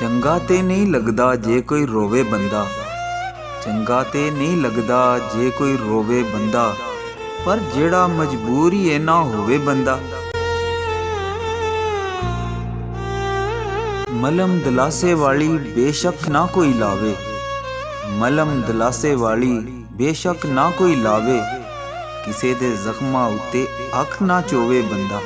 ਚੰਗਾ ਤੇ ਨਹੀਂ ਲੱਗਦਾ ਜੇ ਕੋਈ ਰੋਵੇ ਬੰਦਾ, ਚੰਗਾ ਤੇ ਨਹੀਂ ਲੱਗਦਾ ਜੇ ਕੋਈ ਰੋਵੇ ਬੰਦਾ, ਪਰ ਜਿਹੜਾ ਮਜਬੂਰ ਹੀ ਨਾ ਹੋਵੇ ਬੰਦਾ। ਮਲਮ ਦਲਾਸੇ ਵਾਲੀ ਬੇਸ਼ੱਕ ਨਾ ਕੋਈ ਲਾਵੇ, ਮਲਮ ਦਲਾਸੇ ਵਾਲੀ ਬੇਸ਼ੱਕ ਨਾ ਕੋਈ ਲਾਵੇ, ਕਿਸੇ ਦੇ ਜ਼ਖਮਾਂ ਉੱਤੇ ਅੱਖ ਨਾ ਚੋਵੇ ਬੰਦਾ।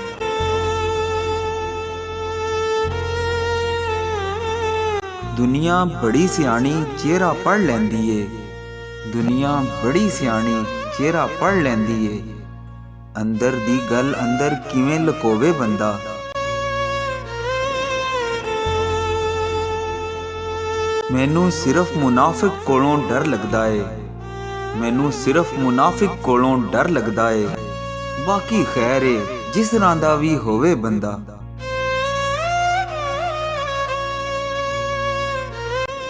ਦੁਨੀਆ ਬੜੀ ਸਿਆਣੀ ਚਿਹਰਾ ਪੜ੍ਹ ਲੈਂਦੀ ਏ, ਦੁਨੀਆ ਬੜੀ ਸਿਆਣੀ ਚਿਹਰਾ ਪੜ੍ਹ ਲੈਂਦੀ ਏ, ਅੰਦਰ ਦੀ ਗੱਲ ਅੰਦਰ ਕਿਵੇਂ ਲੁਕੋਵੇ ਬੰਦਾ। ਮੈਨੂੰ ਸਿਰਫ ਮੁਨਾਫਿਕ ਕੋਲੋਂ ਡਰ ਲੱਗਦਾ ਏ, ਮੈਨੂੰ ਸਿਰਫ ਮੁਨਾਫਿਕ ਕੋਲੋਂ ਡਰ ਲੱਗਦਾ ਏ, ਬਾਕੀ ਖੈਰ ਏ ਜਿਸ ਤਰ੍ਹਾਂ ਦਾ ਵੀ ਹੋਵੇ ਬੰਦਾ।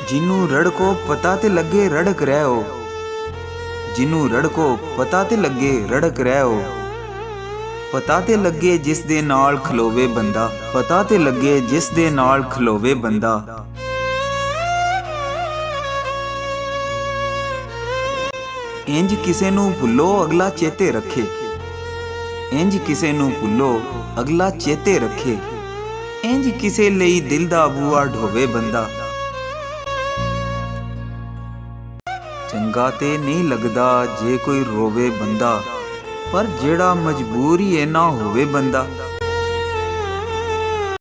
ਜਿਹਨੂੰ ਰੜਕੋ ਪਤਾ ਤੇ ਲੱਗੇ ਰੜਕ ਰਹਿ ਹੋ, ਜਿਹਨੂੰ ਰੜਕੋ ਪਤਾ ਤੇ ਲੱਗੇ ਰੜਕ ਰਹਿ ਹੋ, ਪਤਾ ਤੇ ਲੱਗੇ ਜਿਸ ਦੇ ਨਾਲ ਖਲੋਵੇ ਬੰਦਾ, ਪਤਾ ਤੇ ਲੱਗੇ ਜਿਸ ਦੇ ਨਾਲ ਖਲੋਵੇ ਬੰਦਾ। ਇੰਜ ਕਿਸੇ ਨੂੰ ਭੁੱਲੋ ਅਗਲਾ ਚੇਤੇ ਰੱਖੇ, ਇੰਜ ਕਿਸੇ ਨੂੰ ਭੁੱਲੋ ਅਗਲਾ ਚੇਤੇ ਰੱਖੇ, ਇੰਜ ਕਿਸੇ ਲਈ ਦਿਲ ਦਾ ਬੂਆ ਢੋਵੇ ਬੰਦਾ। ਚੰਗਾ ਤੇ ਨਹੀਂ ਲੱਗਦਾ ਜੇ ਕੋਈ ਰੋਵੇ ਬੰਦਾ, ਪਰ ਜਿਹੜਾ ਮਜਬੂਰ ਹੀ ਨਾ ਹੋਵੇ ਬੰਦਾ।